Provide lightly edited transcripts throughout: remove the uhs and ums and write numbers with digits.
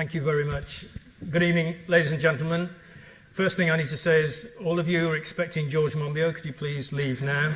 Thank you very much. Good evening, ladies and gentlemen. First thing I need to say is, all of you who are expecting George Monbiot, could you please leave now?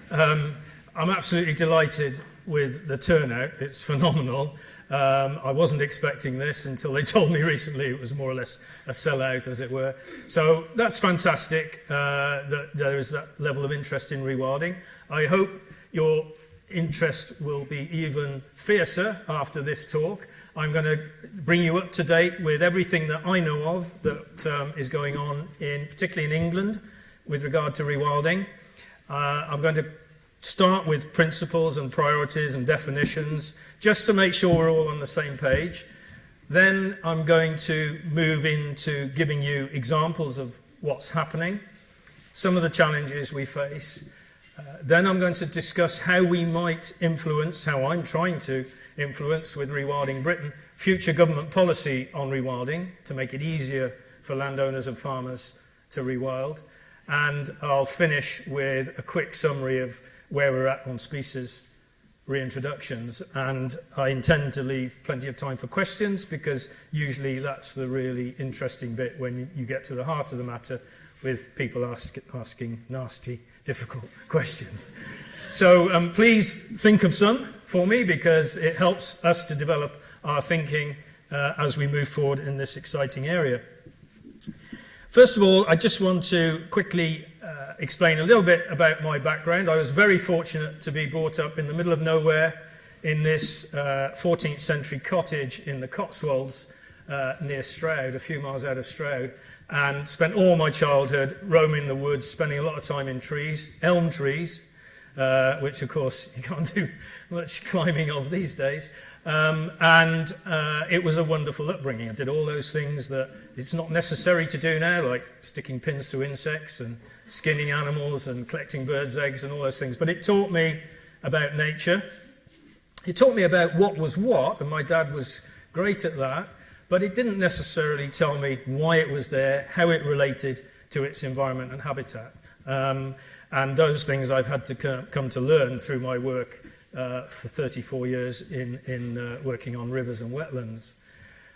I'm absolutely delighted with the turnout. It's phenomenal. I wasn't expecting this until they told me recently it was more or less a sellout, as it were. So that's fantastic that there is that level of interest in rewilding. I hope your interest will be even fiercer after this talk. I'm going to bring you up to date with everything that I know of that is going on, particularly in England, with regard to rewilding. I'm going to start with principles and priorities and definitions, just to make sure we're all on the same page. Then I'm going to move into giving you examples of what's happening, some of the challenges we face. Then I'm going to discuss how we might influence, how I'm trying to influence with Rewilding Britain, future government policy on rewilding to make it easier for landowners and farmers to rewild. And I'll finish with a quick summary of where we're at on species reintroductions. And I intend to leave plenty of time for questions, because usually that's the really interesting bit when you get to the heart of the matter with people asking nasty, difficult questions. So please think of some for me, because it helps us to develop our thinking as we move forward in this exciting area. First of all, I just want to quickly explain a little bit about my background. I was very fortunate to be brought up in the middle of nowhere in this 14th century cottage in the Cotswolds near Stroud, a few miles out of Stroud, and spent all my childhood roaming the woods, spending a lot of time in trees, elm trees, which of course you can't do much climbing of these days. It was a wonderful upbringing. I did all those things that it's not necessary to do now, like sticking pins through insects and skinning animals and collecting birds' eggs and all those things. But it taught me about nature. It taught me about what was what, and my dad was great at that. But it didn't necessarily tell me why it was there, how it related to its environment and habitat. And those things I've had to come to learn through my work for 34 years in working on rivers and wetlands.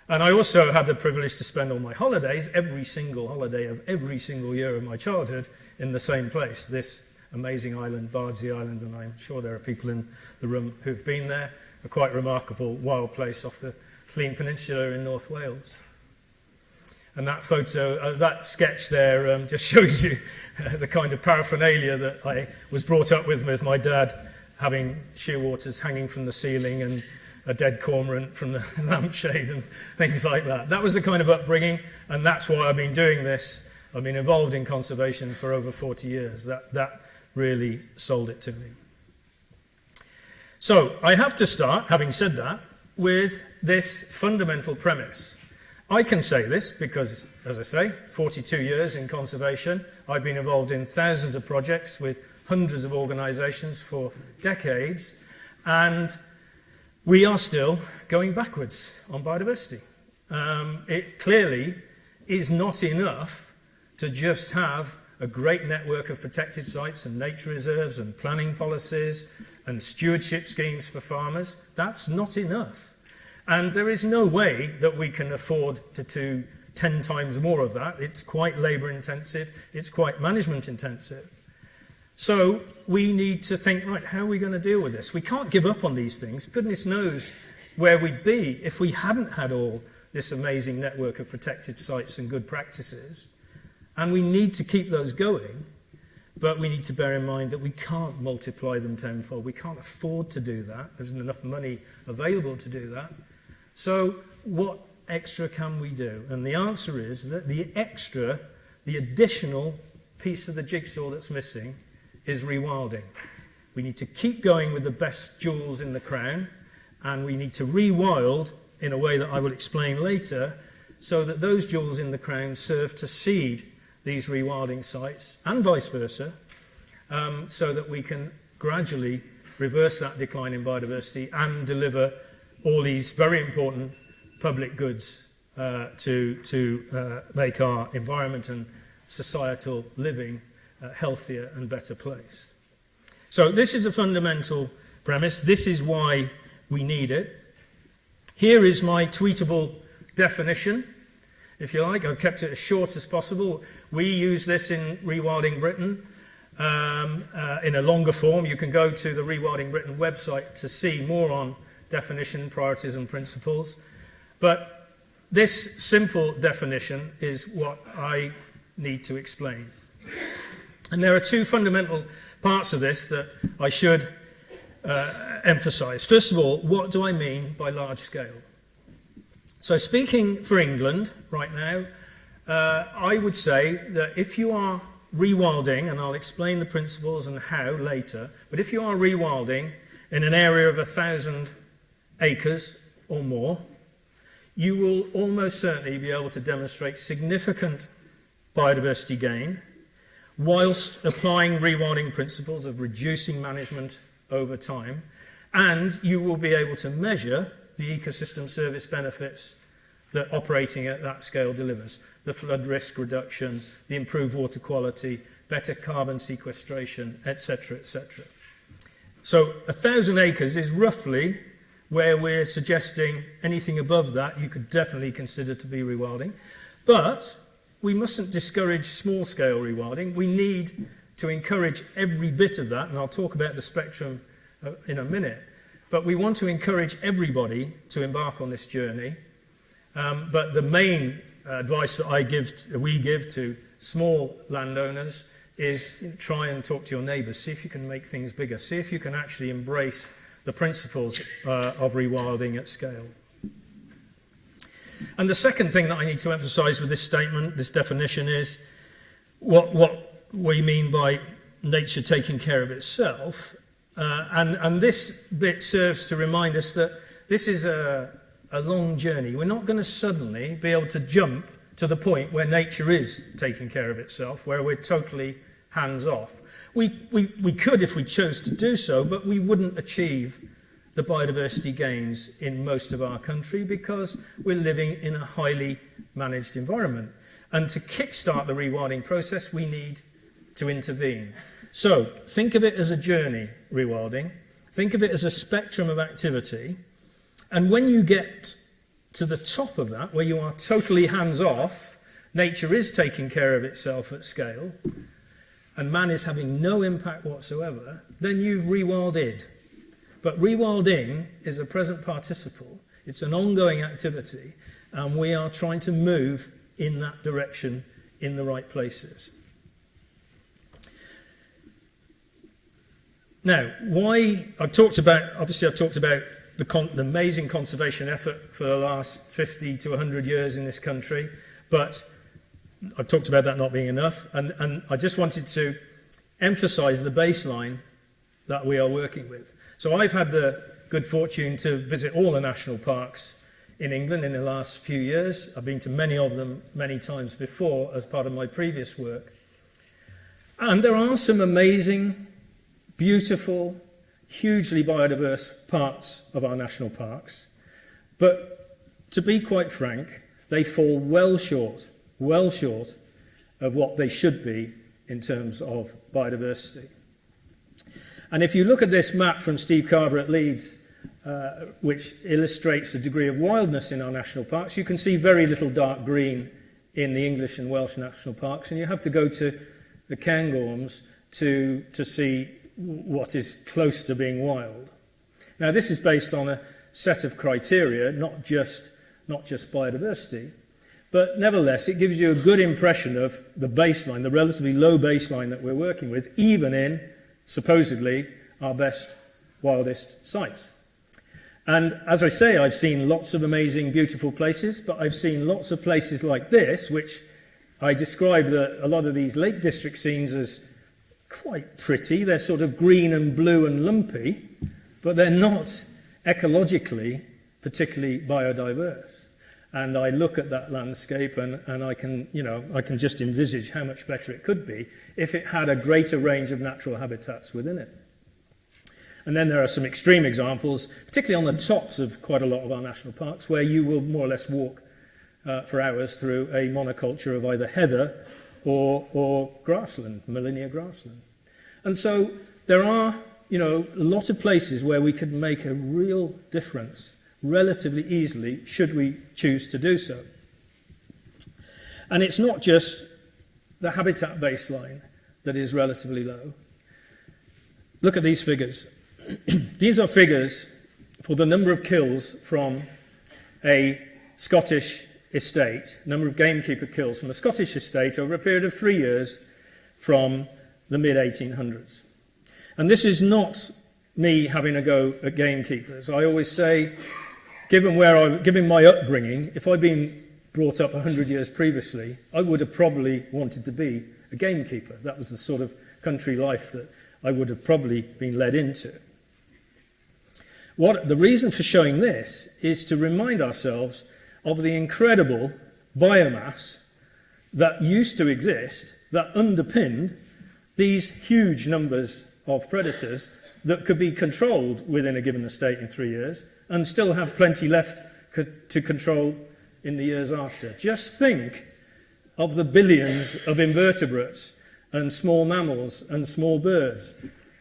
And I also had the privilege to spend all my holidays, every single holiday of every single year of my childhood, in the same place, this amazing island, Bardsey Island, and I'm sure there are people in the room who've been there, a quite remarkable wild place off the Llŷn Peninsula in North Wales. And that photo, that sketch there just shows you the kind of paraphernalia that I was brought up with my dad, having shearwaters hanging from the ceiling and a dead cormorant from the lampshade and things like that. That was the kind of upbringing, and that's why I've been doing this. I've been involved in conservation for over 40 years. That really sold it to me. So I have to start, having said that, with this fundamental premise. I can say this because, as I say, 42 years in conservation. I've been involved in thousands of projects with hundreds of organisations for decades, and we are still going backwards on biodiversity. It clearly is not enough to just have a great network of protected sites and nature reserves and planning policies and stewardship schemes for farmers. That's not enough. And there is no way that we can afford to do 10 times more of that. It's quite labour intensive, it's quite management intensive. So we need to think, right, how are we going to deal with this? We can't give up on these things. Goodness knows where we'd be if we hadn't had all this amazing network of protected sites and good practices. And we need to keep those going, but we need to bear in mind that we can't multiply them tenfold. We can't afford to do that. There isn't enough money available to do that. So what extra can we do? And the answer is that the additional piece of the jigsaw that's missing is rewilding. We need to keep going with the best jewels in the crown, and we need to rewild in a way that I will explain later, so that those jewels in the crown serve to seed these rewilding sites, and vice versa, so that we can gradually reverse that decline in biodiversity and deliver all these very important public goods to make our environment and societal living healthier and better place. So this is a fundamental premise. This is why we need it. Here is my tweetable definition, if you like. I've kept it as short as possible. We use this in Rewilding Britain in a longer form. You can go to the Rewilding Britain website to see more on definition, priorities and principles. But this simple definition is what I need to explain. And there are two fundamental parts of this that I should emphasize. First of all, what do I mean by large scale? So speaking for England right now, I would say that if you are rewilding, and I'll explain the principles and how later, but if you are rewilding in an area of 1,000 acres or more, you will almost certainly be able to demonstrate significant biodiversity gain whilst applying rewilding principles of reducing management over time, and you will be able to measure the ecosystem service benefits that operating at that scale delivers. The flood risk reduction, the improved water quality, better carbon sequestration, etc., etc. So 1,000 acres is roughly where we're suggesting anything above that you could definitely consider to be rewilding. But we mustn't discourage small-scale rewilding. We need to encourage every bit of that, and I'll talk about the spectrum in a minute. But we want to encourage everybody to embark on this journey. But the main advice that we give to small landowners is try and talk to your neighbours. See if you can make things bigger. See if you can actually embrace the principles of rewilding at scale. And the second thing that I need to emphasize with this statement, this definition, is what we mean by nature taking care of itself. And this bit serves to remind us that this is a long journey. We're not going to suddenly be able to jump to the point where nature is taking care of itself, where we're totally hands off. We could if we chose to do so, but we wouldn't achieve the biodiversity gains in most of our country because we're living in a highly managed environment. And to kickstart the rewilding process, we need to intervene. So think of it as a journey, rewilding. Think of it as a spectrum of activity. And when you get to the top of that, where you are totally hands off, nature is taking care of itself at scale, and man is having no impact whatsoever, then you've rewilded. But rewilding is a present participle. It's an ongoing activity, and we are trying to move in that direction in the right places. Now, I've talked about the amazing conservation effort for the last 50 to 100 years in this country, but I've talked about that not being enough, and I just wanted to emphasize the baseline that we are working with. So I've had the good fortune to visit all the national parks in England in the last few years. I've been to many of them many times before as part of my previous work. And there are some amazing, beautiful, hugely biodiverse parts of our national parks. But to be quite frank, they fall well short of what they should be in terms of biodiversity. And if you look at this map from Steve Carver at Leeds, which illustrates the degree of wildness in our national parks, you can see very little dark green in the English and Welsh national parks, and you have to go to the Cairngorms to see what is close to being wild. Now, this is based on a set of criteria, not just biodiversity, but nevertheless, it gives you a good impression of the baseline, the relatively low baseline that we're working with, even in, supposedly, our best, wildest sites. And as I say, I've seen lots of amazing, beautiful places, but I've seen lots of places like this, which I describe a lot of these Lake District scenes as quite pretty. They're sort of green and blue and lumpy, but they're not ecologically particularly biodiverse. And I look at that landscape and I can just envisage how much better it could be if it had a greater range of natural habitats within it. And then there are some extreme examples, particularly on the tops of quite a lot of our national parks, where you will more or less walk for hours through a monoculture of either heather or grassland, Molinia grassland. And so there are, a lot of places where we could make a real difference relatively easily, should we choose to do so. And it's not just the habitat baseline that is relatively low. Look at these figures. These are figures for the number of kills from a Scottish estate, number of gamekeeper kills from a Scottish estate over a period of 3 years from the mid-1800s. And this is not me having a go at gamekeepers. I always say, given my upbringing, if I'd been brought up 100 years previously, I would have probably wanted to be a gamekeeper. That was the sort of country life that I would have probably been led into. The reason for showing this is to remind ourselves of the incredible biomass that used to exist that underpinned these huge numbers of predators that could be controlled within a given estate in 3 years and still have plenty left to control in the years after. Just think of the billions of invertebrates and small mammals and small birds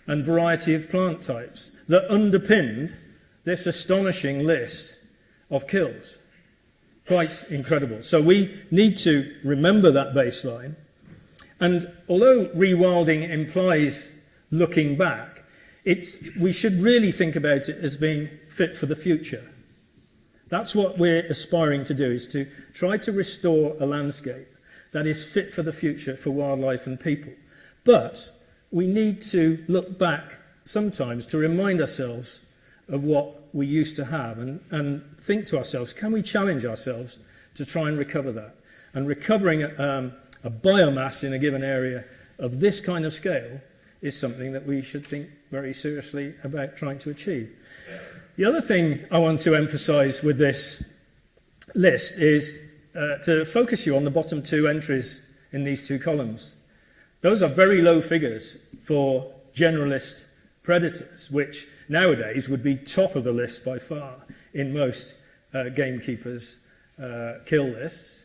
and variety of plant types that underpinned this astonishing list of kills. Quite incredible. So we need to remember that baseline. And although rewilding implies looking back, we should really think about it as being fit for the future. That's what we're aspiring to do, is to try to restore a landscape that is fit for the future for wildlife and people. But we need to look back sometimes to remind ourselves of what we used to have and think to ourselves, can we challenge ourselves to try and recover that? And recovering a biomass in a given area of this kind of scale is something that we should think very seriously about trying to achieve. The other thing I want to emphasize with this list is to focus you on the bottom two entries in these two columns. Those are very low figures for generalist predators, which nowadays would be top of the list by far in most gamekeepers' kill lists.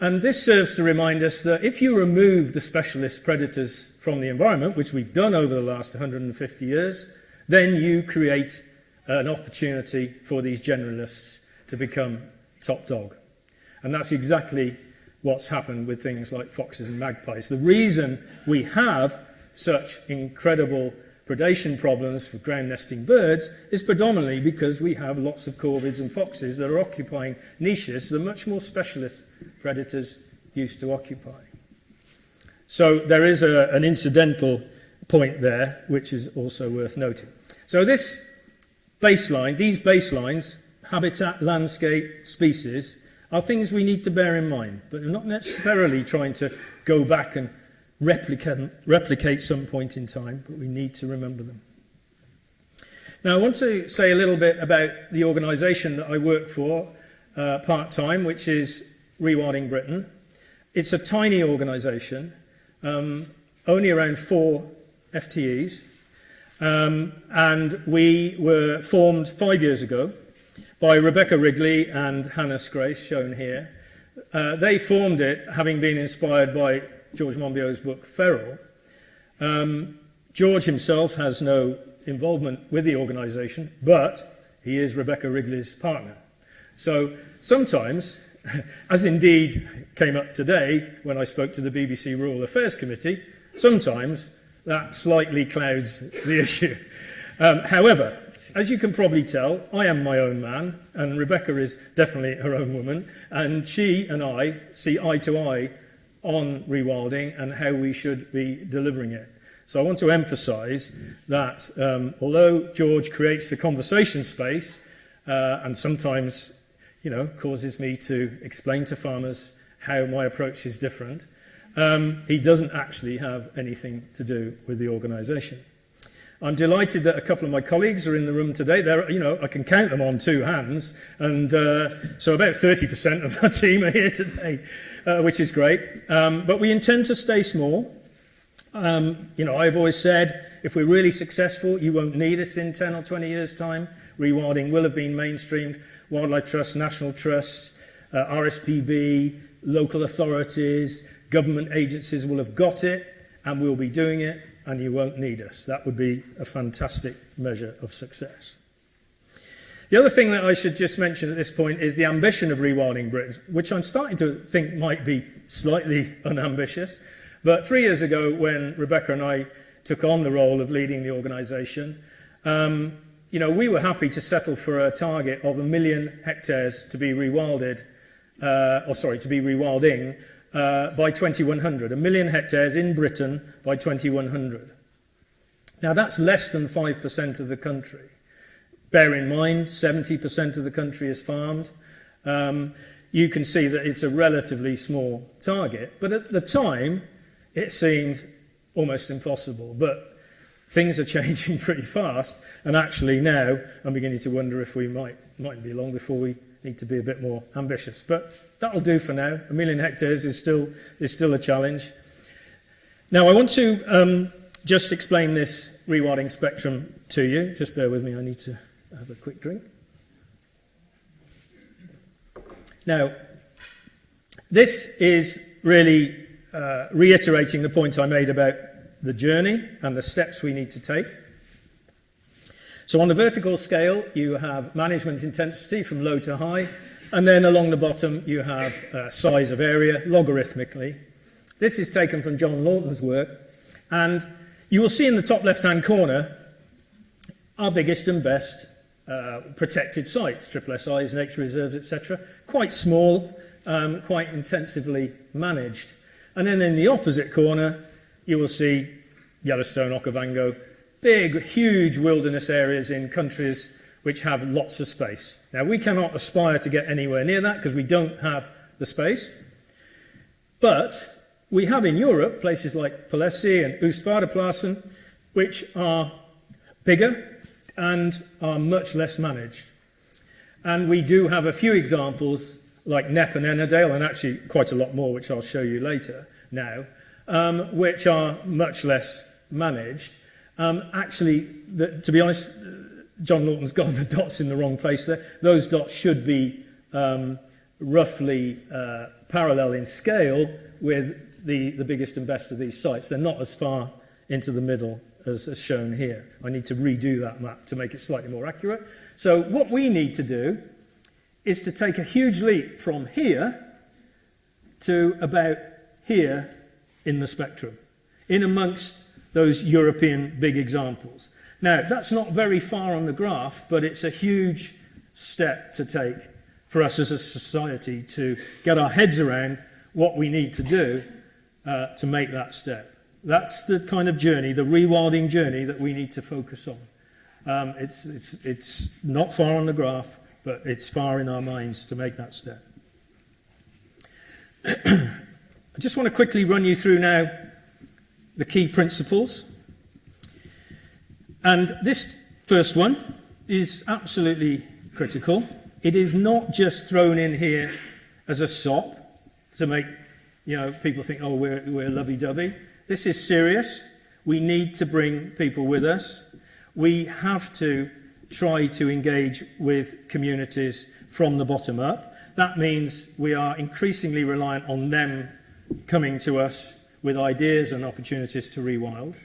And this serves to remind us that if you remove the specialist predators from the environment, which we've done over the last 150 years, then you create an opportunity for these generalists to become top dog. And that's exactly what's happened with things like foxes and magpies. The reason we have such incredible predation problems for ground nesting birds is predominantly because we have lots of corvids and foxes that are occupying niches that much more specialist predators used to occupy. So there is an incidental point there, which is also worth noting. So these baselines, habitat, landscape, species, are things we need to bear in mind, but they're not necessarily trying to go back and replicate some point in time, but we need to remember them. Now, I want to say a little bit about the organisation that I work for part-time, which is Rewilding Britain. It's a tiny organisation, only around 4 FTEs, and we were formed 5 years ago by Rebecca Wrigley and Hannah Scrace, shown here. They formed it having been inspired by George Monbiot's book, Feral. George himself has no involvement with the organisation, but he is Rebecca Wrigley's partner. So sometimes, as indeed came up today when I spoke to the BBC Rural Affairs Committee, sometimes that slightly clouds the issue. However, as you can probably tell, I am my own man, and Rebecca is definitely her own woman, and she and I see eye to eye on rewilding and how we should be delivering it. So I want to emphasise that although George creates the conversation space and sometimes, causes me to explain to farmers how my approach is different, he doesn't actually have anything to do with the organisation. I'm delighted that a couple of my colleagues are in the room today. I can count them on 2 hands, and so about 30% of our team are here today, which is great. But we intend to stay small. I've always said, if we're really successful, you won't need us in 10 or 20 years' time. Rewilding will have been mainstreamed. Wildlife Trust, National Trust, RSPB, local authorities, government agencies will have got it, and we'll be doing it, and you won't need us. That would be a fantastic measure of success. The other thing that I should just mention at this point is the ambition of Rewilding Britain, which I'm starting to think might be slightly unambitious. But 3 years ago, when Rebecca and I took on the role of leading the organisation, we were happy to settle for a target of 1 million hectares to be rewilded, to be rewilding by 2100. 1 million hectares in Britain by 2100. Now, that's less than 5% of the country. Bear in mind, 70% of the country is farmed. You can see that it's a relatively small target. But at the time, it seemed almost impossible. But things are changing pretty fast. And actually now, I'm beginning to wonder if we mightn't be long before we need to be a bit more ambitious. But that'll do for now. 1 million hectares is still a challenge. Now, I want to just explain this rewilding spectrum to you. Just bear with me, I need to have a quick drink. Now, this is really reiterating the point I made about the journey and the steps we need to take. So on the vertical scale, you have management intensity from low to high, and then along the bottom, you have size of area logarithmically. This is taken from John Lawton's work, and you will see in the top left-hand corner our biggest and best protected sites, SSSIs, nature reserves, etc. Quite small, quite intensively managed. And then in the opposite corner, you will see Yellowstone, Okavango, big, huge wilderness areas in countries which have lots of space. Now, we cannot aspire to get anywhere near that because we don't have the space. But we have in Europe places like Polessi and Oostvaardeplassen, which are bigger and are much less managed. And we do have a few examples like Knepp and Ennerdale, and actually quite a lot more, which I'll show you later now, which are much less managed. To be honest, John Lawton's got the dots in the wrong place there. Those dots should be roughly parallel in scale with the biggest and best of these sites. They're not as far into the middle as shown here. I need to redo that map to make it slightly more accurate. So what we need to do is to take a huge leap from here to about here in the spectrum, in amongst those European big examples. Now, that's not very far on the graph, but it's a huge step to take for us as a society to get our heads around what we need to do to make that step. That's the kind of journey, the rewilding journey, that we need to focus on. It's not far on the graph, but it's far in our minds to make that step. I just want to quickly run you through now the key principles. And this first one is absolutely critical. It is not just thrown in here as a sop to make people think, oh, we're lovey-dovey. This is serious. We need to bring people with us. We have to try to engage with communities from the bottom up. That means we are increasingly reliant on them coming to us with ideas and opportunities to rewild.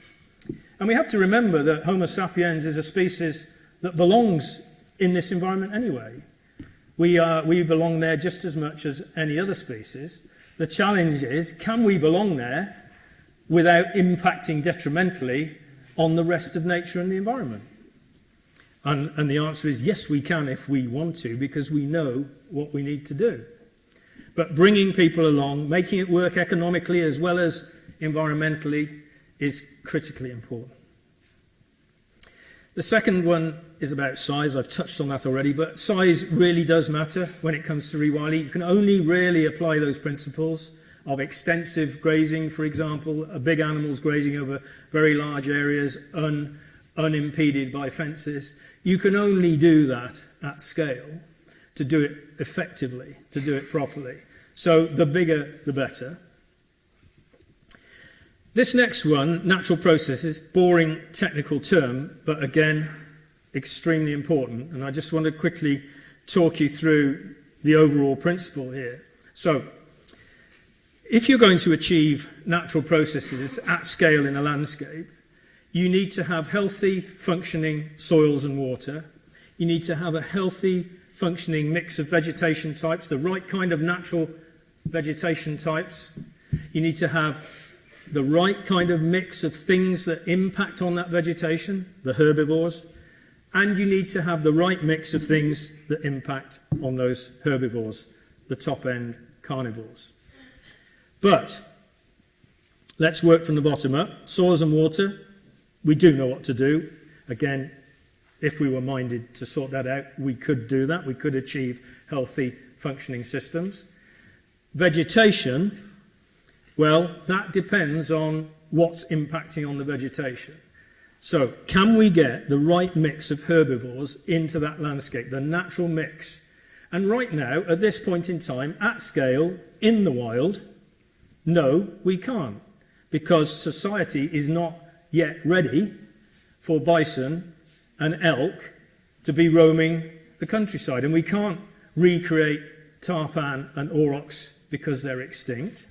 And we have to remember that Homo sapiens is a species that belongs in this environment anyway. We belong there just as much as any other species. The challenge is, can we belong there without impacting detrimentally on the rest of nature and the environment? And the answer is yes, we can if we want to, because we know what we need to do. But bringing people along, making it work economically as well as environmentally, is critically important. The second one is about size. I've touched on that already, but size really does matter when it comes to rewilding. You can only really apply those principles of extensive grazing, for example, big animals grazing over very large areas, unimpeded by fences. You can only do that at scale to do it effectively, to do it properly. So the bigger, the better. This next one, natural processes, boring technical term, but again, extremely important. And I just want to quickly talk you through the overall principle here. So, if you're going to achieve natural processes at scale in a landscape, you need to have healthy, functioning soils and water. You need to have a healthy, functioning mix of vegetation types, the right kind of natural vegetation types. You need to have the right kind of mix of things that impact on that vegetation, the herbivores, and you need to have the right mix of things that impact on those herbivores, the top-end carnivores. But let's work from the bottom up. Soils and water, we do know what to do. Again, if we were minded to sort that out, we could do that. We could achieve healthy, functioning systems. Vegetation, well, that depends on what's impacting on the vegetation. So, can we get the right mix of herbivores into that landscape, the natural mix? And right now, at this point in time, at scale, in the wild, no, we can't. Because society is not yet ready for bison and elk to be roaming the countryside. And we can't recreate tarpan and aurochs because they're extinct.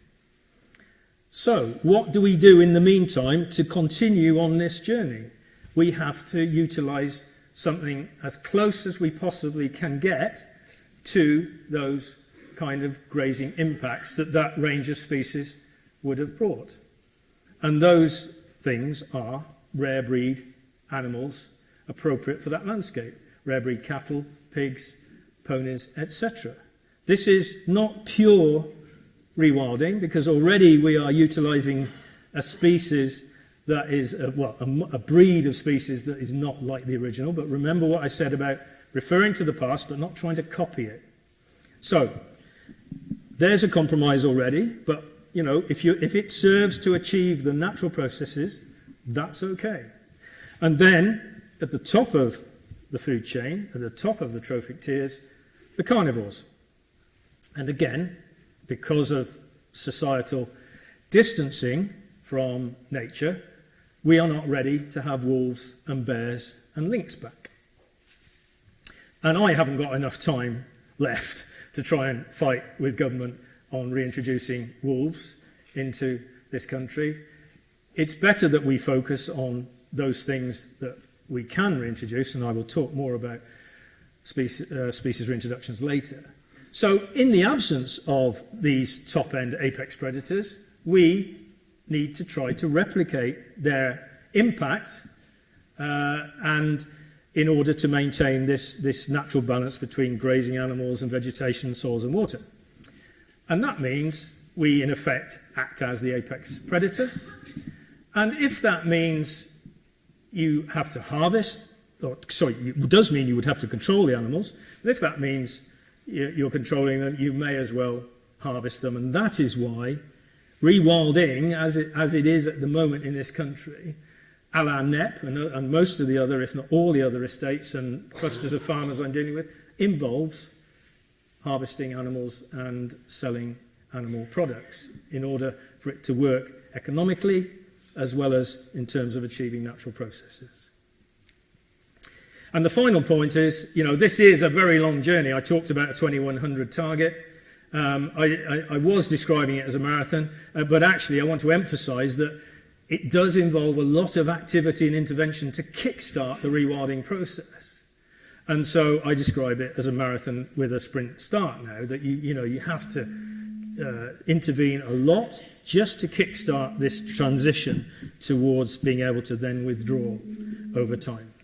So, what do we do in the meantime to continue on this journey? We have to utilise something as close as we possibly can get to those kind of grazing impacts that range of species would have brought. And those things are rare breed animals appropriate for that landscape. Rare breed cattle, pigs, ponies, etc. This is not pure rewilding, because already we are utilising a species that is, a breed of species that is not like the original. But remember what I said about referring to the past but not trying to copy it. So, there's a compromise already, but you know, if it serves to achieve the natural processes, that's okay. And then, at the top of the food chain, at the top of the trophic tiers, the carnivores. And again, because of societal distancing from nature, we are not ready to have wolves and bears and lynx back. And I haven't got enough time left to try and fight with government on reintroducing wolves into this country. It's better that we focus on those things that we can reintroduce, and I will talk more about species reintroductions later. So, in the absence of these top-end apex predators, we need to try to replicate their impact and in order to maintain this natural balance between grazing animals and vegetation, soils and water. And that means we, in effect, act as the apex predator. And if that means you have to harvest, it does mean you would have to control the animals, but if that means you're controlling them, you may as well harvest them. And that is why rewilding, as it is at the moment in this country, a la NEP and most of the other, if not all the other estates and clusters of farmers I'm dealing with, involves harvesting animals and selling animal products in order for it to work economically as well as in terms of achieving natural processes. And the final point is, this is a very long journey. I talked about a 2100 target. I was describing it as a marathon, but actually I want to emphasise that it does involve a lot of activity and intervention to kickstart the rewilding process. And so I describe it as a marathon with a sprint start now, that you have to intervene a lot just to kickstart this transition towards being able to then withdraw over time.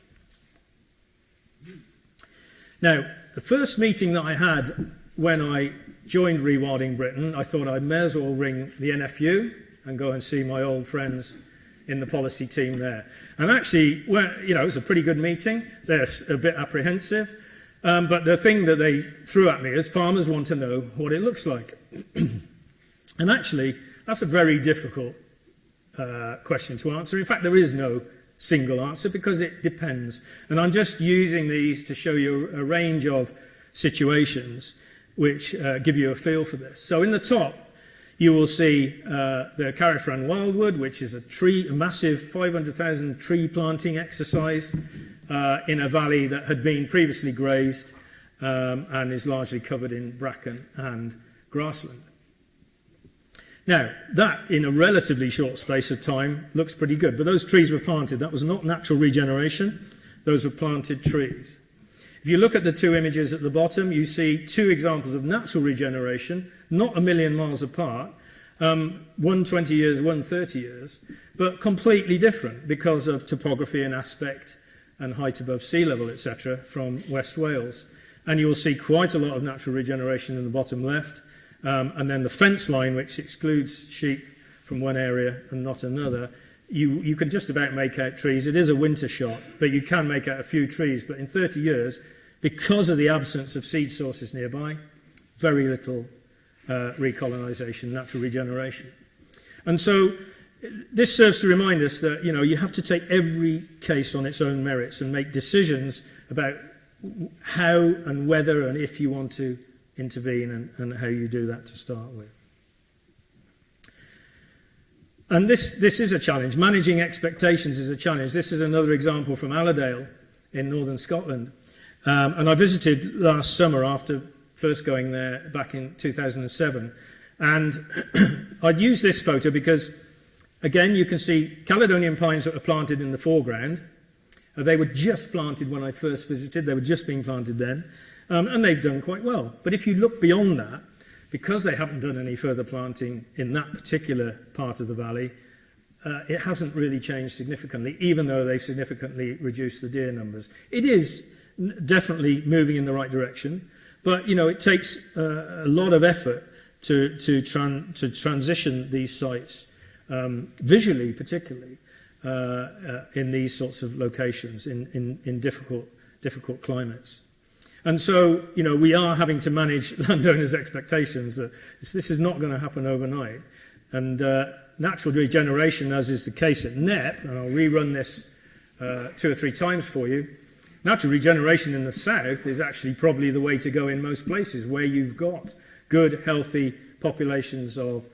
Now, the first meeting that I had when I joined Rewilding Britain, I thought I may as well ring the NFU and go and see my old friends in the policy team there. And actually, it was a pretty good meeting. They're a bit apprehensive. But the thing that they threw at me is farmers want to know what it looks like. And actually, that's a very difficult question to answer. In fact, there is no single answer because it depends. And I'm just using these to show you a range of situations which give you a feel for this. So in the top, you will see the Carifran Wildwood, which is a massive 500,000 tree planting exercise in a valley that had been previously grazed and is largely covered in bracken and grassland. Now, that, in a relatively short space of time, looks pretty good. But those trees were planted. That was not natural regeneration. Those were planted trees. If you look at the two images at the bottom, you see two examples of natural regeneration, not a million miles apart, one 20 years, one 30 years, but completely different because of topography and aspect and height above sea level, etc., from West Wales. And you will see quite a lot of natural regeneration in the bottom left, and then the fence line, which excludes sheep from one area and not another. You can just about make out trees. It is a winter shot, but you can make out a few trees. But in 30 years, because of the absence of seed sources nearby, very little recolonisation, natural regeneration. And so this serves to remind us that, you have to take every case on its own merits and make decisions about how and whether and if you want to intervene and how you do that to start with. And this is a challenge. Managing expectations is a challenge. This is another example from Allerdale in northern Scotland. And I visited last summer after first going there back in 2007. And I'd use this photo because, again, you can see Caledonian pines that are planted in the foreground. They were just planted when I first visited. They were just being planted then. And they've done quite well. But if you look beyond that, because they haven't done any further planting in that particular part of the valley, it hasn't really changed significantly, even though they've significantly reduced the deer numbers. It is definitely moving in the right direction, but it takes a lot of effort to transition these sites, visually particularly, in these sorts of locations, in difficult climates. And so, we are having to manage landowners' expectations that this is not going to happen overnight. And natural regeneration, as is the case at Knepp, and I'll rerun this 2 or 3 times for you, natural regeneration in the south is actually probably the way to go in most places where you've got good, healthy populations of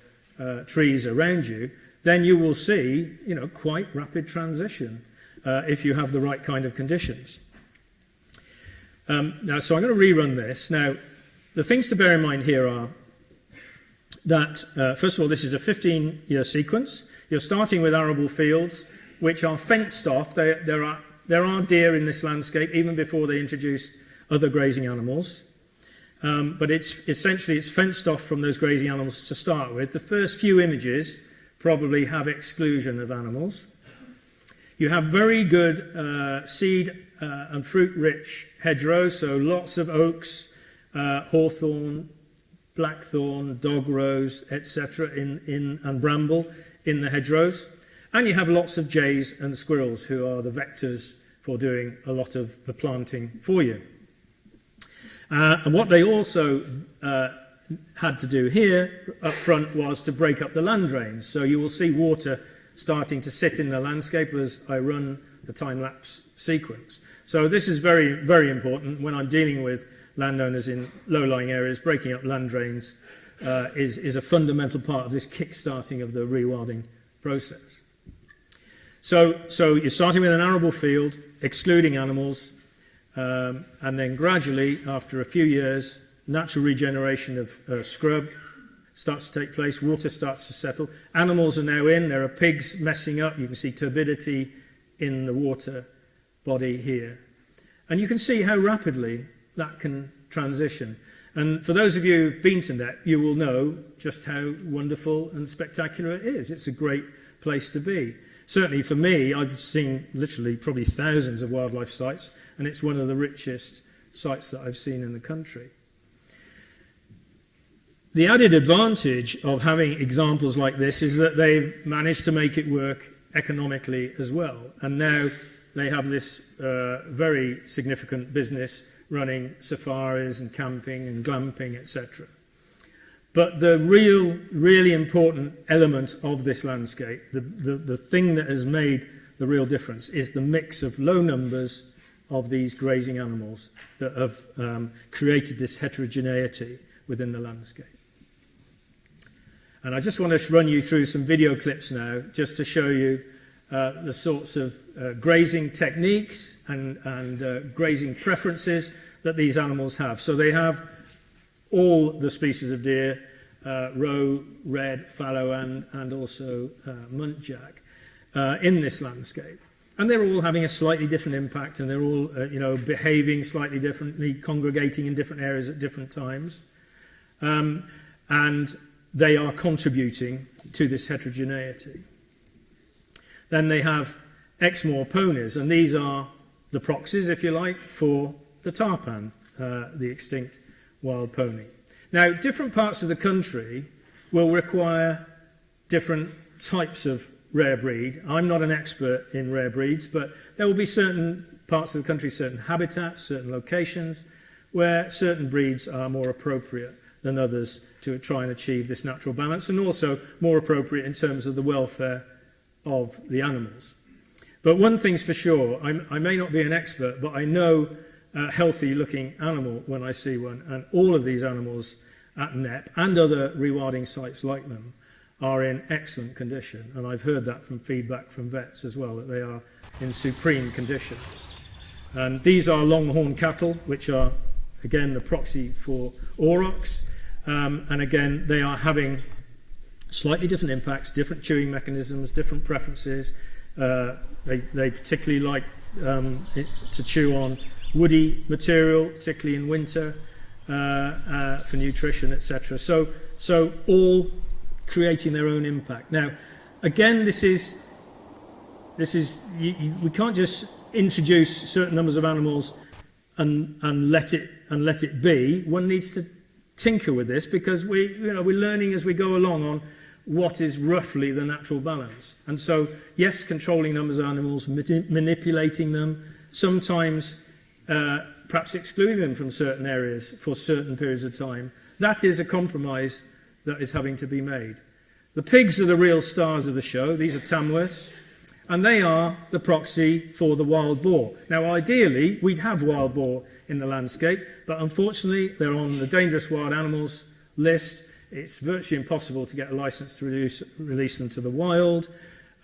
trees around you. Then you will see, quite rapid transition if you have the right kind of conditions. So I'm going to rerun this. Now, the things to bear in mind here are that, first of all, this is a 15-year sequence. You're starting with arable fields, which are fenced off. There are deer in this landscape, even before they introduced other grazing animals. But it's fenced off from those grazing animals to start with. The first few images probably have exclusion of animals. You have very good seed and fruit-rich hedgerows, so lots of oaks, hawthorn, blackthorn, dog rose, etc., and bramble in the hedgerows. And you have lots of jays and squirrels, who are the vectors for doing a lot of the planting for you. And what they also had to do here up front was to break up the land drains. So you will see water starting to sit in the landscape as I run the time-lapse sequence. So this is very, very important when I'm dealing with landowners in low-lying areas. Breaking up land drains is a fundamental part of this kick-starting of the rewilding process. So you're starting with an arable field, excluding animals, and then gradually, after a few years, natural regeneration of scrub starts to take place, water starts to settle. Animals are now in, there are pigs messing up, you can see turbidity in the water body here. And you can see how rapidly that can transition. And for those of you who've been to Knepp, you will know just how wonderful and spectacular it is. It's a great place to be. Certainly for me, I've seen literally probably thousands of wildlife sites, and it's one of the richest sites that I've seen in the country. The added advantage of having examples like this is that they've managed to make it work economically as well. And now they have this very significant business running safaris and camping and glamping, etc. But the really important element of this landscape, the thing that has made the real difference, is the mix of low numbers of these grazing animals that have created this heterogeneity within the landscape. And I just want to run you through some video clips now, just to show you the sorts of grazing techniques and grazing preferences that these animals have. So they have all the species of deer, roe, red, fallow, and also muntjac in this landscape. And they're all having a slightly different impact, and they're all behaving slightly differently, congregating in different areas at different times. And they are contributing to this heterogeneity. Then they have exmoor ponies, and these are the proxies, if you like, for the tarpan, the extinct wild pony. Now, different parts of the country will require different types of rare breed. I'm not an expert in rare breeds, but there will be certain parts of the country, certain habitats, certain locations, where certain breeds are more appropriate than others to try and achieve this natural balance, and also more appropriate in terms of the welfare of the animals. But one thing's for sure, I may not be an expert, but I know a healthy-looking animal when I see one, and all of these animals at NEP and other rewilding sites like them are in excellent condition, and I've heard that from feedback from vets as well, that they are in supreme condition. And these are longhorn cattle, which are, again, the proxy for aurochs, and again, they are having slightly different impacts, different chewing mechanisms, different preferences. They particularly like to chew on woody material, particularly in winter, for nutrition, etc. So all creating their own impact. Now, again, we can't just introduce certain numbers of animals and let it be. One needs to tinker with this, because we're learning as we go along on what is roughly the natural balance. And so, yes, controlling numbers of animals, manipulating them, sometimes perhaps excluding them from certain areas for certain periods of time. That is a compromise that is having to be made. The pigs are the real stars of the show. These are Tamworths, and they are the proxy for the wild boar. Now, ideally, we'd have wild boar in the landscape, but unfortunately, they're on the dangerous wild animals list. It's virtually impossible to get a license to release them to the wild,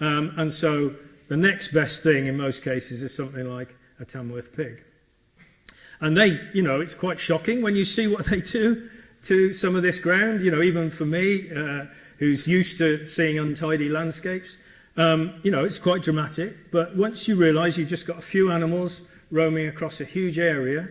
and so the next best thing in most cases is something like a Tamworth pig. And they, it's quite shocking when you see what they do to some of this ground, even for me, who's used to seeing untidy landscapes. It's quite dramatic, but once you realise you've just got a few animals roaming across a huge area,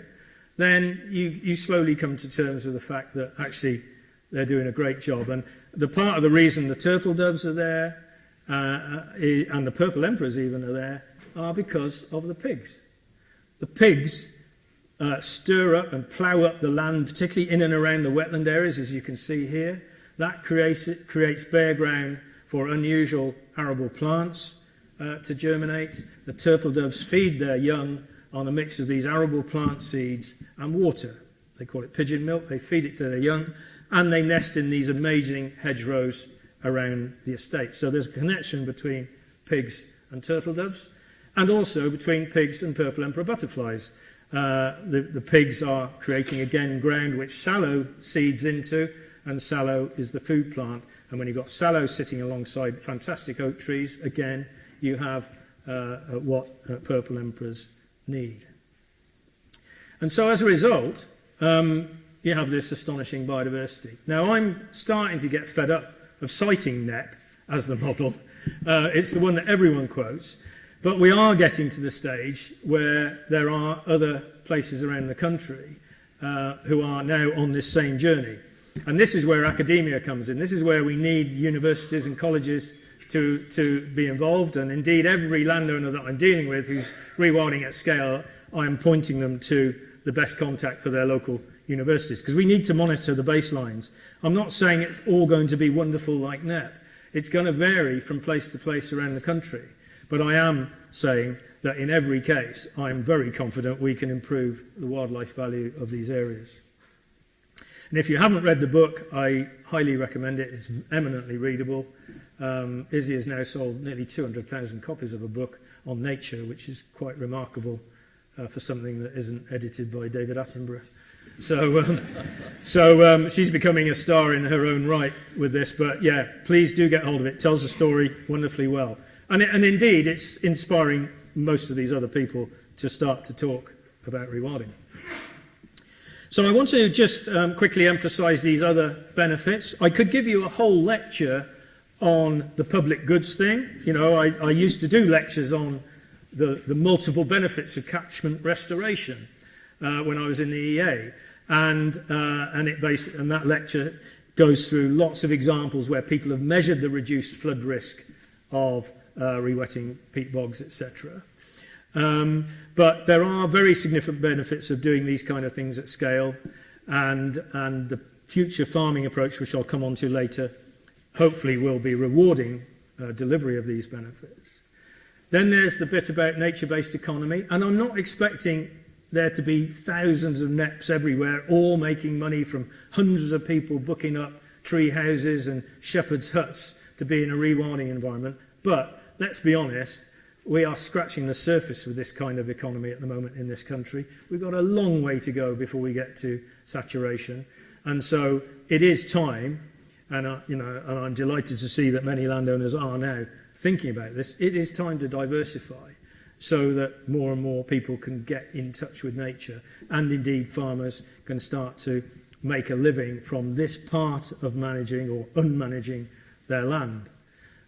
then you slowly come to terms with the fact that actually they're doing a great job. And the part of the reason the turtle doves are there, and the purple emperors even are there, are because of the pigs. The pigs stir up and plough up the land, particularly in and around the wetland areas, as you can see here. That creates bare ground for unusual arable plants to germinate. The turtle doves feed their young on a mix of these arable plant seeds and water. They call it pigeon milk. They feed it to their young, and they nest in these amazing hedgerows around the estate. So there's a connection between pigs and turtle doves, and also between pigs and purple emperor butterflies. The pigs are creating, again, ground which sallow seeds into, and sallow is the food plant. And when you've got sallow sitting alongside fantastic oak trees, again, you have what purple emperors need. And so as a result, you have this astonishing biodiversity. Now, I'm starting to get fed up of citing NEP as the model. It's the one that everyone quotes. But we are getting to the stage where there are other places around the country who are now on this same journey. And this is where academia comes in. This is where we need universities and colleges to be involved. And indeed, every landowner that I'm dealing with who's rewilding at scale, I'm pointing them to the best contact for their local universities, because we need to monitor the baselines. I'm not saying it's all going to be wonderful like NEP. It's going to vary from place to place around the country. But I am saying that in every case, I'm very confident we can improve the wildlife value of these areas. And if you haven't read the book, I highly recommend it. It's eminently readable. Izzy has now sold nearly 200,000 copies of a book on nature, which is quite remarkable for something that isn't edited by David Attenborough. So she's becoming a star in her own right with this. But yeah, please do get hold of it. It tells the story wonderfully well. And indeed, it's inspiring most of these other people to start to talk about rewilding. So I want to just quickly emphasize these other benefits. I could give you a whole lecture on the public goods thing. I used to do lectures on the multiple benefits of catchment restoration when I was in the EA. And that lecture goes through lots of examples where people have measured the reduced flood risk of rewetting peat bogs, etc. But there are very significant benefits of doing these kind of things at scale, and the future farming approach, which I'll come on to later, hopefully will be rewarding delivery of these benefits. Then there's the bit about nature-based economy, and I'm not expecting there to be thousands of NEPs everywhere, all making money from hundreds of people booking up tree houses and shepherd's huts to be in a rewilding environment. But let's be honest, we are scratching the surface with this kind of economy at the moment in this country. We've got a long way to go before we get to saturation. And so it is time, and I'm delighted to see that many landowners are now thinking about this. It is time to diversify so that more and more people can get in touch with nature, and indeed farmers can start to make a living from this part of managing or unmanaging their land.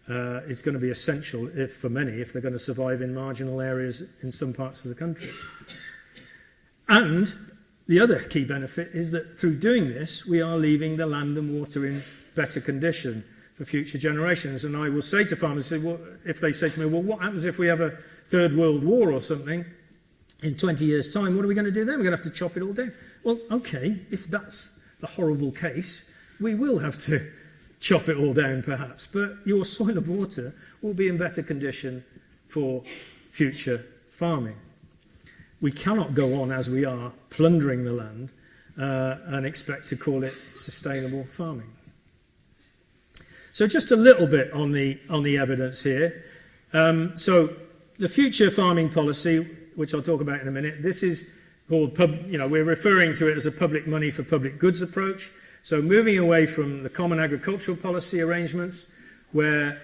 It's going to be essential for many if they're going to survive in marginal areas in some parts of the country. And the other key benefit is that through doing this, we are leaving the land and water in better condition for future generations. And I will say to farmers, if they say to me, well, what happens if we have a third world war or something in 20 years' time? What are we going to do then? We're going to have to chop it all down. Well, okay, if that's the horrible case, we will have to chop it all down perhaps, but your soil and water will be in better condition for future farming. We cannot go on as we are, plundering the land, and expect to call it sustainable farming. So just a little bit on the evidence here. So the future farming policy, which I'll talk about in a minute, this is called, we're referring to it as a public money for public goods approach. So moving away from the common agricultural policy arrangements, where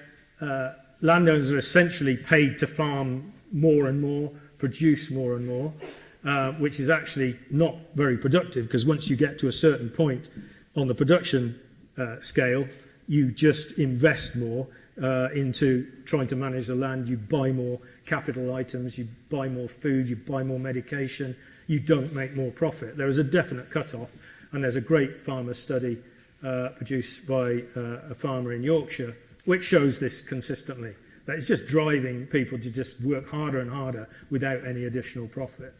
landowners are essentially paid to farm more and more, produce more and more, which is actually not very productive, because once you get to a certain point on the production scale, you just invest more into trying to manage the land. You buy more capital items, you buy more food, you buy more medication, you don't make more profit. There is a definite cut-off, and there's a great farmer study produced by a farmer in Yorkshire which shows this consistently, that it's just driving people to just work harder and harder without any additional profit.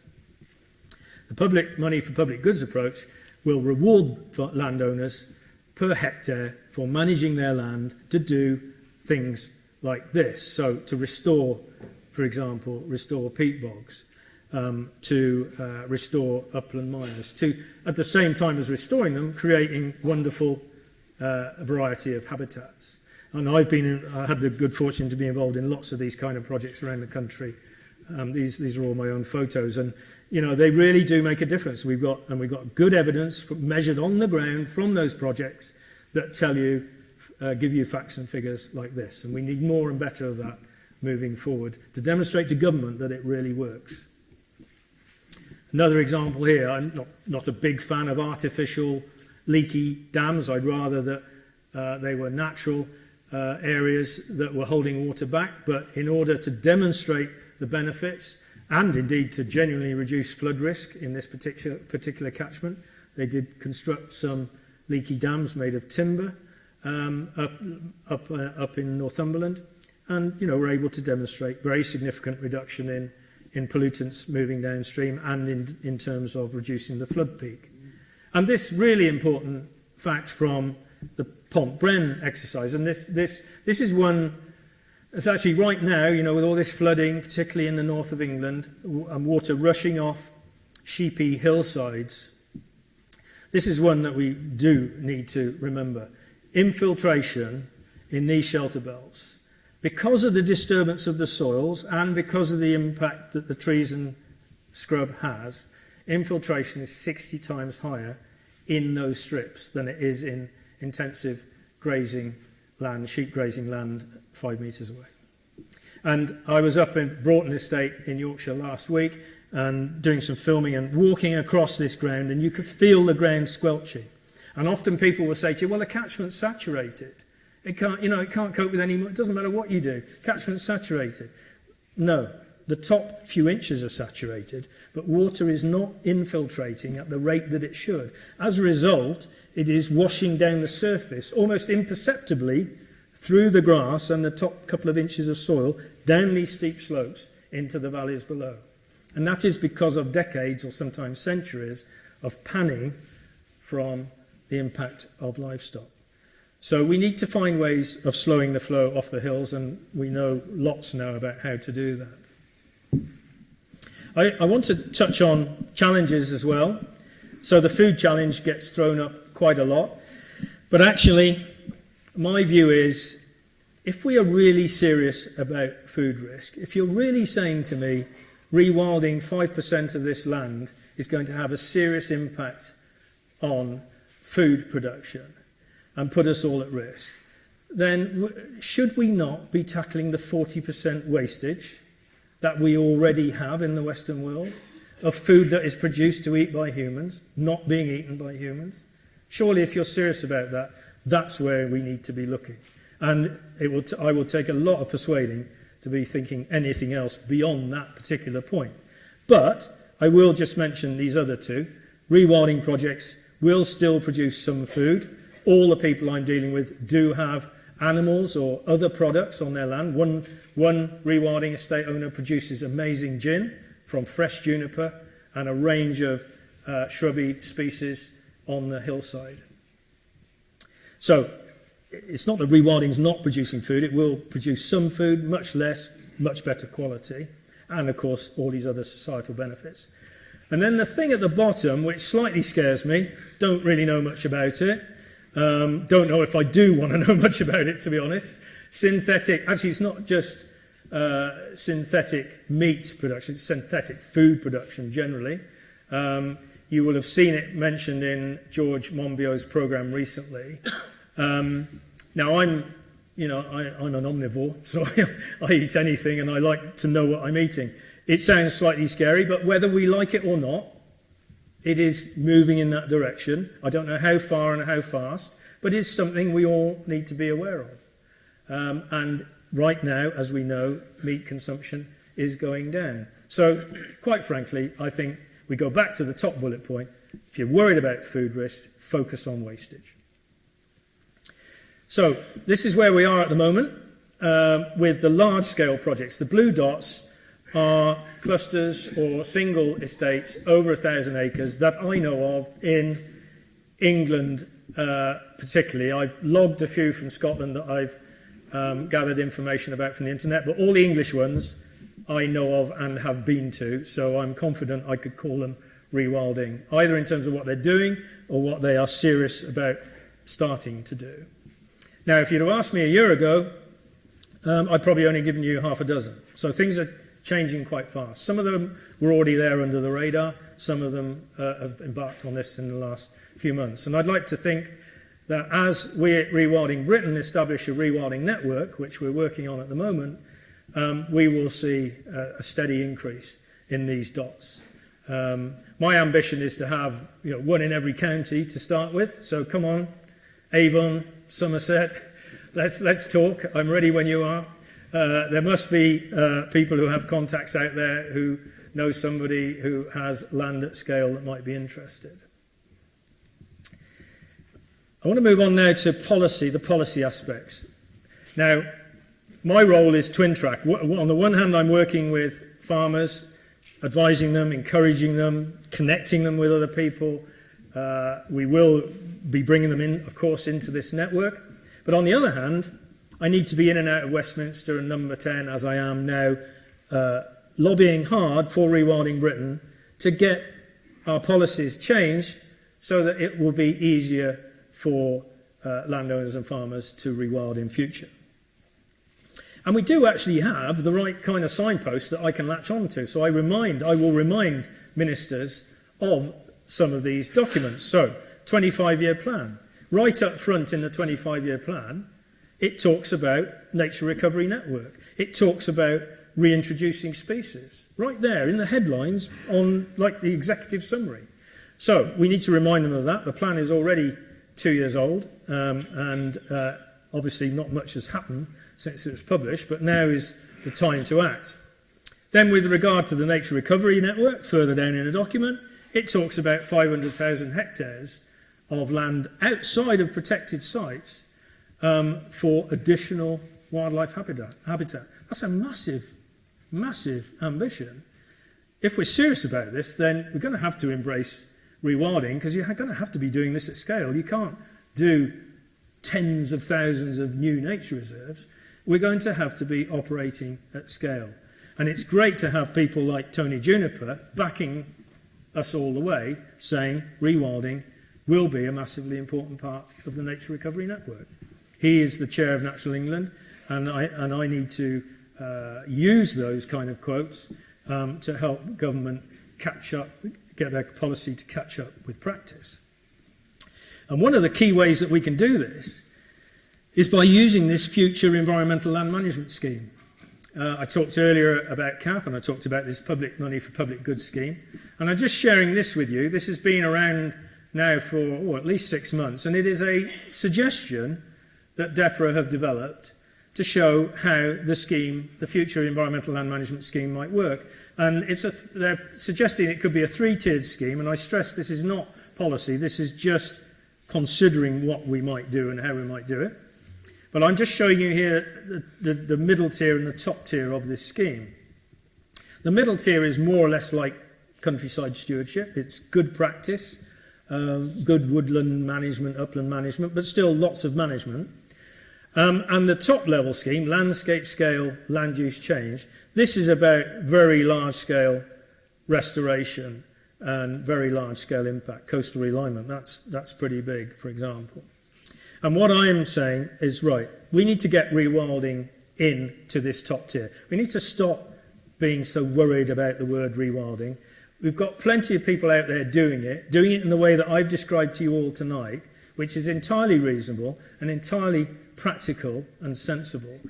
The public money for public goods approach will reward landowners per hectare for managing their land to do things like this. So to restore, for example, restore peat bogs, to restore upland mires, to, at the same time as restoring them, creating wonderful variety of habitats. And I had the good fortune to be involved in lots of these kind of projects around the country. These are all my own photos, and they really do make a difference. We've got good evidence measured on the ground from those projects that tell you, give you facts and figures like this. And we need more and better of that moving forward to demonstrate to government that it really works. Another example here, I'm not a big fan of artificial leaky dams. I'd rather that they were natural areas that were holding water back, but in order to demonstrate the benefits and indeed to genuinely reduce flood risk in this particular catchment, they did construct some leaky dams made of timber up in Northumberland, and were able to demonstrate very significant reduction in pollutants moving downstream and in terms of reducing the flood peak. And this really important fact from the Pont-Bren exercise, and this is one that's actually right now, with all this flooding, particularly in the north of England, and water rushing off sheepy hillsides, this is one that we do need to remember. Infiltration in these shelter belts, because of the disturbance of the soils and because of the impact that the trees and scrub has, infiltration is 60 times higher in those strips than it is in intensive grazing land, sheep grazing land 5 metres away. And I was up in Broughton Estate in Yorkshire last week and doing some filming and walking across this ground, and you could feel the ground squelching. And often people will say to you, well, the catchment's saturated. It can't cope with any more. It doesn't matter what you do. Catchment's saturated. No, the top few inches are saturated, but water is not infiltrating at the rate that it should. As a result, it is washing down the surface almost imperceptibly through the grass and the top couple of inches of soil down these steep slopes into the valleys below. And that is because of decades or sometimes centuries of panning from the impact of livestock. So we need to find ways of slowing the flow off the hills, and we know lots now about how to do that. I want to touch on challenges as well. So the food challenge gets thrown up quite a lot. But actually, my view is, if we are really serious about food risk, if you're really saying to me, rewilding 5% of this land is going to have a serious impact on food production and put us all at risk, then should we not be tackling the 40% wastage that we already have in the Western world of food that is produced to eat by humans, not being eaten by humans? Surely, if you're serious about that, that's where we need to be looking. And I will take a lot of persuading to be thinking anything else beyond that particular point. But I will just mention these other two. Rewilding projects will still produce some food. All the people I'm dealing with do have animals or other products on their land. One rewilding estate owner produces amazing gin from fresh juniper and a range of shrubby species on the hillside. So it's not that rewilding's not producing food. It will produce some food, much less, much better quality, and of course all these other societal benefits. And then the thing at the bottom, which slightly scares me, don't really know much about it. Don't know if I do want to know much about it, to be honest. Actually it's not just synthetic meat production, it's synthetic food production generally. You will have seen it mentioned in George Monbiot's program recently. Now I'm an omnivore, so I eat anything and I like to know what I'm eating. It sounds slightly scary, but whether we like it or not, it is moving in that direction. I don't know how far and how fast, but it's something we all need to be aware of. And right now, as we know, meat consumption is going down. So, quite frankly, I think we go back to the top bullet point. If you're worried about food risk, focus on wastage. So, this is where we are at the moment with the large-scale projects. The blue dots are clusters or single estates over 1,000 acres that I know of in England particularly. I've logged a few from Scotland that I've gathered information about from the internet, but all the English ones I know of and have been to, so I'm confident I could call them rewilding, either in terms of what they're doing or what they are serious about starting to do. Now, if you'd have asked me a year ago, I'd probably only given you half a dozen. So things are changing quite fast. Some of them were already there under the radar. Some of them have embarked on this in the last few months. And I'd like to think that as we at Rewilding Britain establish a rewilding network, which we're working on at the moment, we will see a steady increase in these dots. My ambition is to have one in every county to start with. So come on, Avon, Somerset, let's talk. I'm ready when you are. There must be people who have contacts out there who know somebody who has land at scale that might be interested. I want to move on now to policy, the policy aspects. Now, my role is twin track. On the one hand, I'm working with farmers, advising them, encouraging them, connecting them with other people. We will be bringing them in, of course, into this network. But on the other hand, I need to be in and out of Westminster and Number 10, as I am now, lobbying hard for Rewilding Britain to get our policies changed so that it will be easier for landowners and farmers to rewild in future. And we do actually have the right kind of signposts that I can latch on to. So I will remind ministers of some of these documents. So, 25-year plan. Right up front in the 25-year plan, it talks about nature recovery network. It talks about reintroducing species. Right there in the headlines on like the executive summary. So we need to remind them of that. The plan is already 2 years old and obviously not much has happened since it was published, but now is the time to act. Then with regard to the nature recovery network, further down in the document, it talks about 500,000 hectares of land outside of protected sites for additional wildlife habitat. That's a massive, massive ambition. If we're serious about this, then we're going to have to embrace rewilding, because you're going to have to be doing this at scale. You can't do tens of thousands of new nature reserves. We're going to have to be operating at scale. And it's great to have people like Tony Juniper backing us all the way, saying rewilding will be a massively important part of the nature recovery network. He is the chair of Natural England, and I need to use those kind of quotes to help government catch up, get their policy to catch up with practice. And one of the key ways that we can do this is by using this future environmental land management scheme. I talked earlier about CAP, and I talked about this public money for public goods scheme. And I'm just sharing this with you. This has been around now for at least 6 months, and it is a suggestion that DEFRA have developed to show how the scheme, the future environmental land management scheme, might work. And they're suggesting it could be a 3-tiered scheme, and I stress this is not policy, this is just considering what we might do and how we might do it. But I'm just showing you here the middle tier and the top tier of this scheme. The middle tier is more or less like countryside stewardship. It's good practice, good woodland management, upland management, but still lots of management. And the top level scheme, landscape scale land use change, this is about very large scale restoration and very large scale impact, coastal realignment. That's pretty big, for example. And what I'm saying is, right, we need to get rewilding into this top tier. We need to stop being so worried about the word rewilding. We've got plenty of people out there doing it in the way that I've described to you all tonight, which is entirely reasonable and entirely practical and sensible.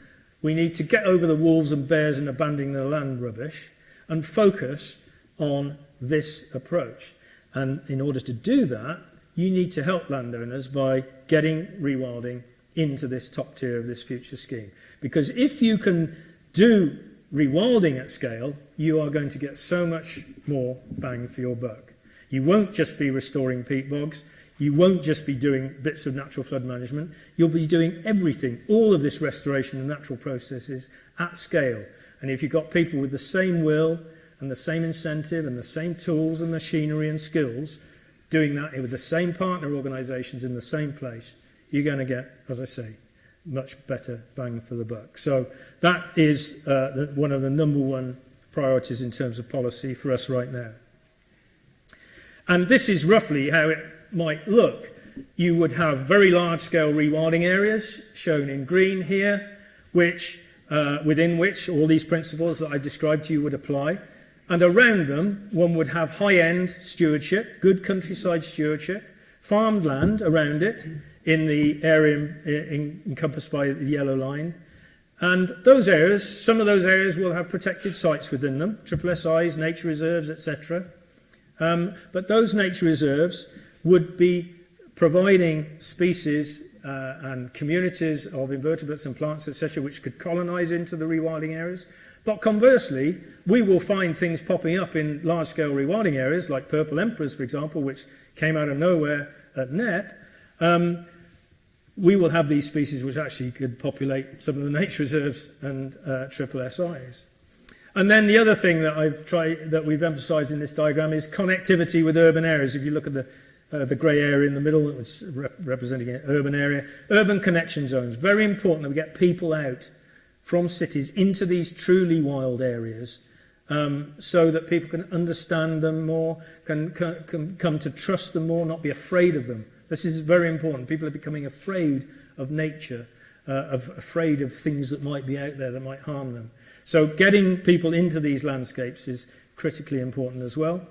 We need to get over the wolves and bears and abandoning the land rubbish and focus on this approach. And in order to do that, you need to help landowners by getting rewilding into this top tier of this future scheme. Because if you can do rewilding at scale, you are going to get so much more bang for your buck. You won't just be restoring peat bogs. You won't just be doing bits of natural flood management. You'll be doing everything, all of this restoration of natural processes at scale. And if you've got people with the same will and the same incentive and the same tools and machinery and skills, doing that with the same partner organisations in the same place, you're going to get, as I say, much better bang for the buck. So that is one of the number one priorities in terms of policy for us right now. And this is roughly how it might look. You would have very large-scale rewilding areas, shown in green here, within which all these principles that I described to you would apply. And around them, one would have high-end stewardship, good countryside stewardship, farmed land around it in the area encompassed by the yellow line. And those areas, some of those areas will have protected sites within them, SSSIs, nature reserves, etc. But those nature reserves would be providing species and communities of invertebrates and plants, etc., which could colonise into the rewilding areas. But conversely, we will find things popping up in large-scale rewilding areas, like purple emperors, for example, which came out of nowhere at NEP. We will have these species which actually could populate some of the nature reserves and SSSIs. And then the other thing that we've emphasised in this diagram is connectivity with urban areas. If you look at the grey area in the middle, which is representing an urban area, urban connection zones. Very important that we get people out from cities into these truly wild areas, so that people can understand them more, can come to trust them more, not be afraid of them. This is very important. People are becoming afraid of nature, afraid of things that might be out there that might harm them. So getting people into these landscapes is critically important as well.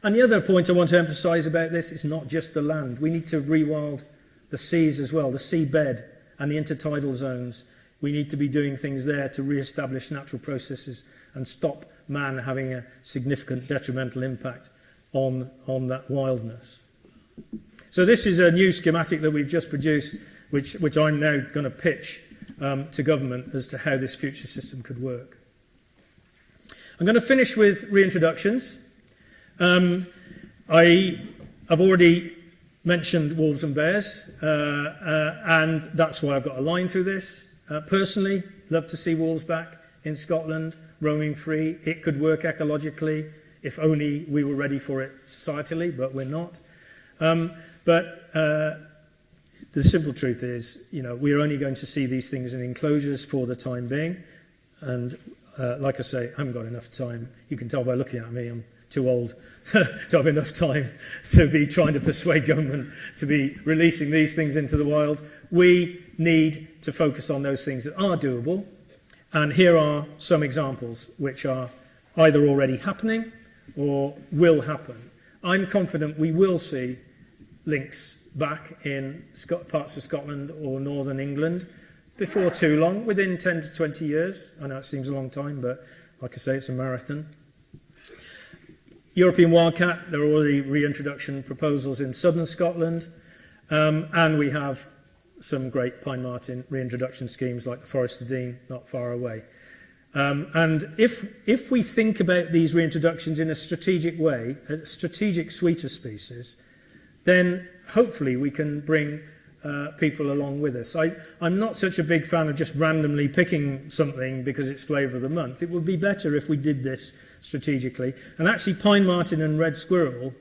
And the other point I want to emphasise about this is not just the land. We need to rewild the seas as well, the seabed and the intertidal zones. We need to be doing things there to re-establish natural processes and stop man having a significant detrimental impact on that wildness. So this is a new schematic that we've just produced, which I'm now going to pitch to government as to how this future system could work. I'm going to finish with reintroductions. I've already mentioned wolves and bears, and that's why I've got a line through this. Personally, love to see wolves back in Scotland, roaming free. It could work ecologically if only we were ready for it societally, but we're not. But the simple truth is, we're only going to see these things in enclosures for the time being. And like I say, I haven't got enough time. You can tell by looking at me, I'm too old to have enough time to be trying to persuade government to be releasing these things into the wild. We need to focus on those things that are doable. And here are some examples which are either already happening or will happen. I'm confident we will see lynx back in parts of Scotland or northern England before too long, within 10 to 20 years. I know it seems a long time, but like I say, it's a marathon. European wildcat, there are already reintroduction proposals in southern Scotland, and we have some great pine marten reintroduction schemes like the Forest of Dean not far away. And if we think about these reintroductions in a strategic way, a strategic suite of species, then hopefully we can bring people along with us. I'm not such a big fan of just randomly picking something because it's flavour of the month. It would be better if we did this strategically. And actually pine marten and red squirrel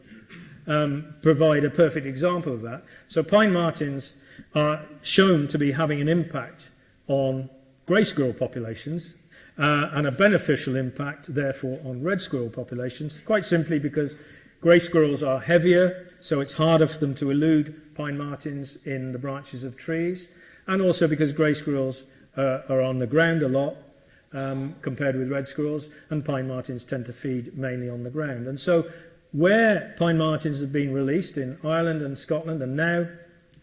provide a perfect example of that. So pine martens are shown to be having an impact on grey squirrel populations and a beneficial impact, therefore, on red squirrel populations, quite simply because grey squirrels are heavier, so it's harder for them to elude pine martens in the branches of trees, and also because grey squirrels are on the ground a lot compared with red squirrels, and pine martens tend to feed mainly on the ground. And so where pine martens have been released in Ireland and Scotland and now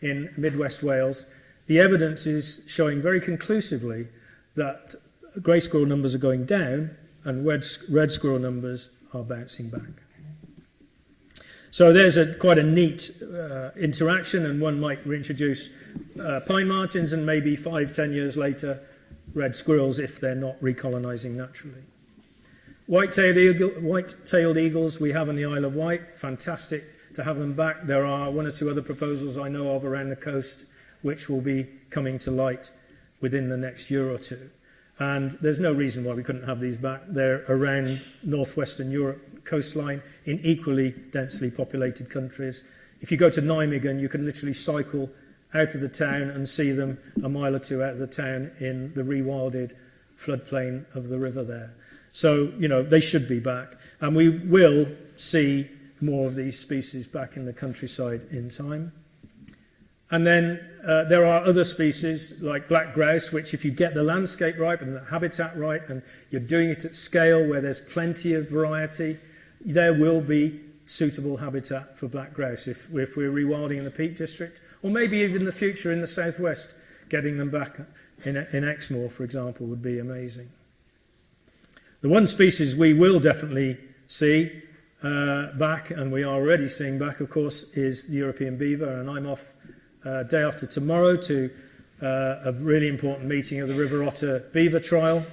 in Midwest Wales, the evidence is showing very conclusively that grey squirrel numbers are going down and red squirrel numbers are bouncing back. So there's quite a neat interaction, and one might reintroduce pine martens and maybe 5-10 years later red squirrels if they're not recolonising naturally. White-tailed eagles we have on the Isle of Wight, fantastic to have them back. There are one or two other proposals I know of around the coast which will be coming to light within the next year or two. And there's no reason why we couldn't have these back. They're around northwestern Europe coastline in equally densely populated countries. If you go to Nijmegen, you can literally cycle out of the town and see them a mile or two out of the town in the rewilded floodplain of the river there. So, they should be back. And we will see more of these species back in the countryside in time. And then there are other species like black grouse, which if you get the landscape right and the habitat right, and you're doing it at scale where there's plenty of variety, there will be suitable habitat for black grouse if we're rewilding in the Peak District, or maybe even in the future in the southwest, getting them back in Exmoor, for example, would be amazing. The one species we will definitely see back, and we are already seeing back, of course, is the European beaver, and I'm off day after tomorrow to a really important meeting of the River Otter beaver trial.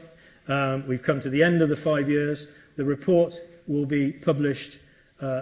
We've come to the end of the 5 years. The report will be published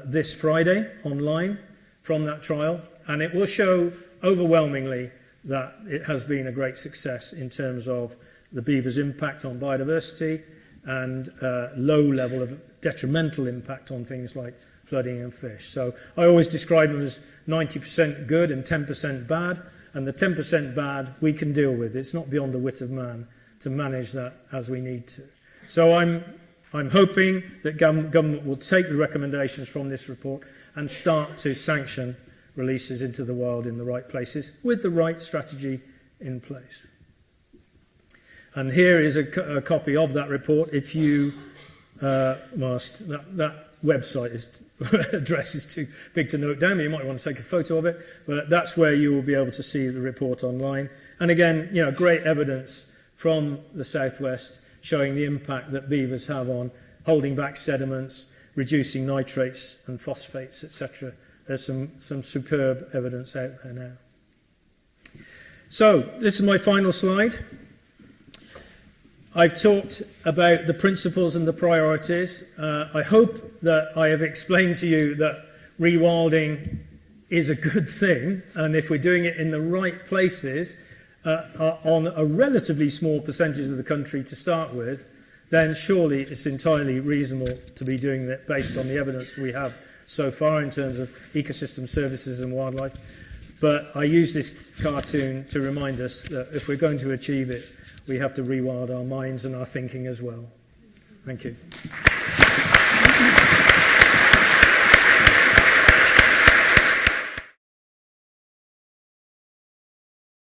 this Friday online from that trial, and it will show overwhelmingly that it has been a great success in terms of the beaver's impact on biodiversity and low level of detrimental impact on things like flooding and fish. So I always describe them as 90% good and 10% bad, and the 10% bad we can deal with. It's not beyond the wit of man to manage that as we need to. So I'm hoping that government will take the recommendations from this report and start to sanction releases into the wild in the right places with the right strategy in place. And here is a copy of that report. If you must, that website address is too big to note down. You might want to take a photo of it, but that's where you will be able to see the report online. And again, great evidence from the southwest showing the impact that beavers have on holding back sediments, reducing nitrates and phosphates, etc. There's some superb evidence out there now. So this is my final slide. I've talked about the principles and the priorities. I hope that I have explained to you that rewilding is a good thing, and if we're doing it in the right places, on a relatively small percentage of the country to start with, then surely it's entirely reasonable to be doing that based on the evidence we have so far in terms of ecosystem services and wildlife. But I use this cartoon to remind us that if we're going to achieve it, we have to rewild our minds and our thinking as well. Thank you.